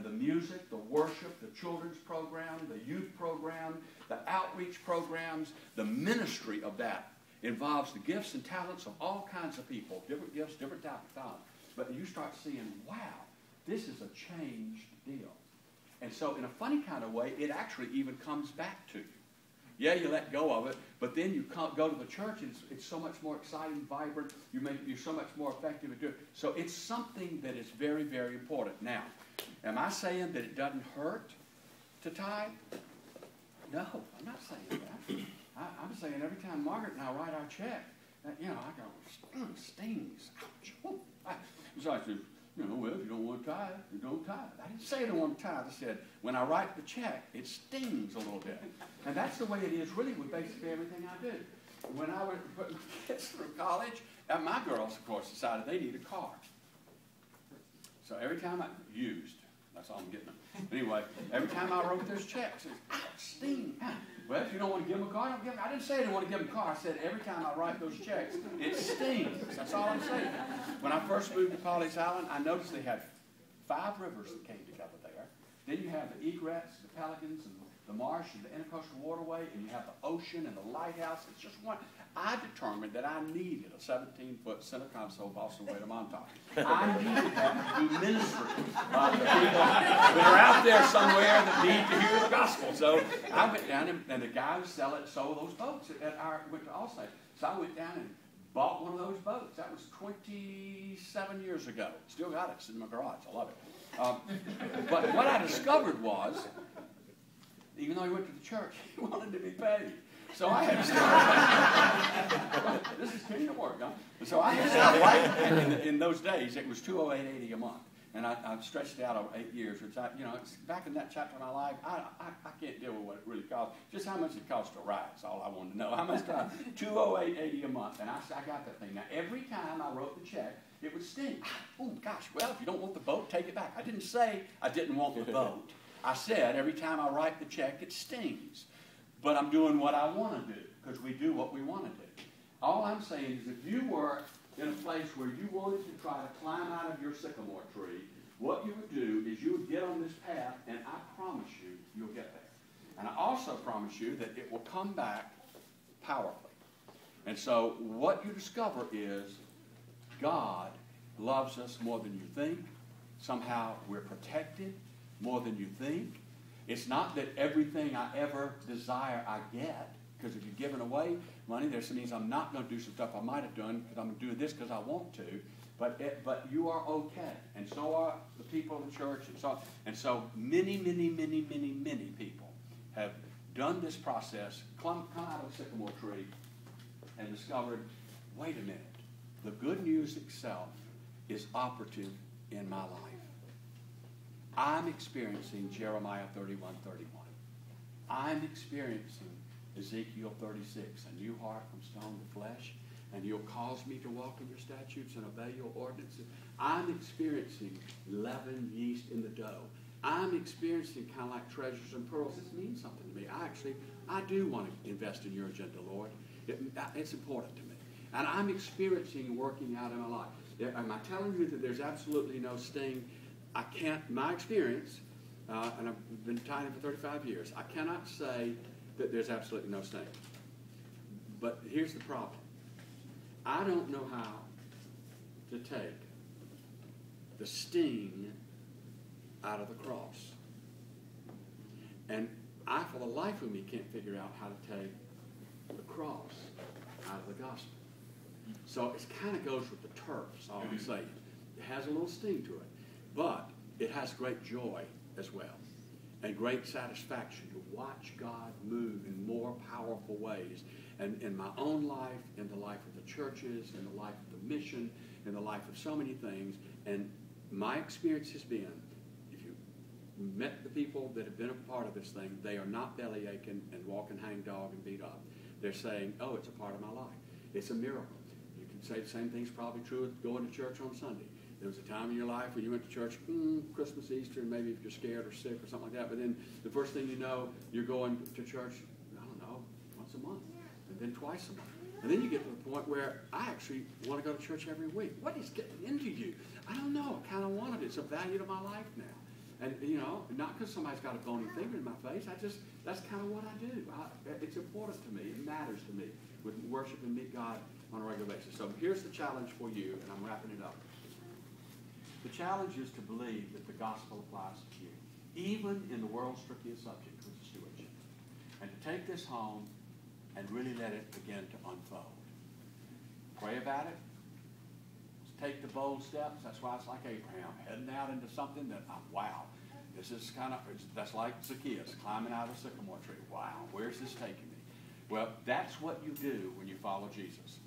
the music, the worship, the children's program, the youth program, the outreach programs, the ministry of that involves the gifts and talents of all kinds of people, different gifts, different type of talent. But you start seeing, wow, this is a changed deal. And so in a funny kind of way, it actually even comes back to you. Yeah, you let go of it, but then you go to the church, and it's so much more exciting, vibrant. You're so much more effective at doing it. So it's something that is very, very important. Now, am I saying that it doesn't hurt to tithe? No, I'm not saying that. I'm saying every time Margaret and I write our check, I go, stings. Ouch. So I said, well, if you don't want to tithe, you don't tithe. I didn't say I don't want to tithe. I said, when I write the check, it stings a little bit. And that's the way it is really with basically everything I do. When I went to put my kids through college, and my girls, of course, decided they need a car. So every time that's all I'm getting. Anyway, every time I wrote those checks, it was, ouch, sting. Well, if you don't want to give them a car, don't give them. I didn't say I didn't want to give them a car. I said every time I write those checks, it stings. That's all I'm saying. When I first moved to Pawleys Island, I noticed they had 5 rivers that came together there. Then you have the egrets, the pelicans, and the marsh, and the intercoastal waterway, and you have the ocean and the lighthouse. It's just one. I determined that I needed a 17-foot center console Boston Waiter Montauk. I needed that to do ministry. The people that are out there somewhere that need to hear the gospel. So I went down, and the guy who sold those boats went to Allstate. So I went down and bought one of those boats. That was 27 years ago. Still got it. It's in my garage. I love it. But what I discovered was, even though he went to the church, he wanted to be paid. So I had to start. This is kingdom work, huh? So I had to start writing. In those days, it was $208.80 a month, and I stretched it out over 8 years. Which it's back in that chapter of my life. I can't deal with what it really costs. Just how much it costs to write is all I wanted to know. How much $208.80 a month, and I got that thing. Now every time I wrote the check, it would sting. Oh gosh, well if you don't want the boat, take it back. I didn't say I didn't want the boat. I said every time I write the check, it stings. But I'm doing what I want to do, because we do what we want to do. All I'm saying is if you were in a place where you wanted to try to climb out of your sycamore tree, what you would do is you would get on this path, and I promise you, you'll get there. And I also promise you that it will come back powerfully. And so what you discover is God loves us more than you think. Somehow we're protected more than you think. It's not that everything I ever desire I get, because if you're giving away money, there means I'm not going to do some stuff I might have done because I'm going to do this because I want to. But you are okay, and so are the people in the church, and so many, many, many, many, many people have done this process, come out of a sycamore tree, and discovered, wait a minute, the good news itself is operative in my life. I'm experiencing Jeremiah 31:31. I'm experiencing Ezekiel 36, a new heart from stone to flesh, and you'll cause me to walk in your statutes and obey your ordinances. I'm experiencing leaven, yeast in the dough. I'm experiencing kind of like treasures and pearls. This means something to me. I do want to invest in your agenda, Lord. It's important to me. And I'm experiencing working out in my life. Am I telling you that there's absolutely no sting? I can't, my experience, and I've been tithing for 35 years, I cannot say that there's absolutely no sting. But here's the problem. I don't know how to take the sting out of the cross. And I, for the life of me, can't figure out how to take the cross out of the gospel. So it kind of goes with the turf, is all I'm saying. It has a little sting to it. But it has great joy as well, and great satisfaction to watch God move in more powerful ways, and in my own life, in the life of the churches, in the life of the mission, in the life of so many things. And my experience has been, if you met the people that have been a part of this thing, they are not belly aching and walking hangdog and beat up. They're saying, oh, it's a part of my life. It's a miracle. You can say the same thing's probably true with going to church on Sunday. There was a time in your life when you went to church, Christmas, Easter, and maybe if you're scared or sick or something like that. But then the first thing you know, you're going to church, I don't know, once a month, and then twice a month. And then you get to the point where I actually want to go to church every week. What is getting into you? I don't know. I kind of wanted it. It's a value to my life now. And, not because somebody's got a bony finger in my face. That's kind of what I do. It's important to me. It matters to me with worship and meet God on a regular basis. So here's the challenge for you, and I'm wrapping it up. The challenge is to believe that the gospel applies to you, even in the world's trickiest subject, which is stewardship. And to take this home and really let it begin to unfold. Pray about it. Take the bold steps. That's why it's like Abraham, heading out into something that, wow, this is that's like Zacchaeus, climbing out of a sycamore tree. Wow, where's this taking me? Well, that's what you do when you follow Jesus.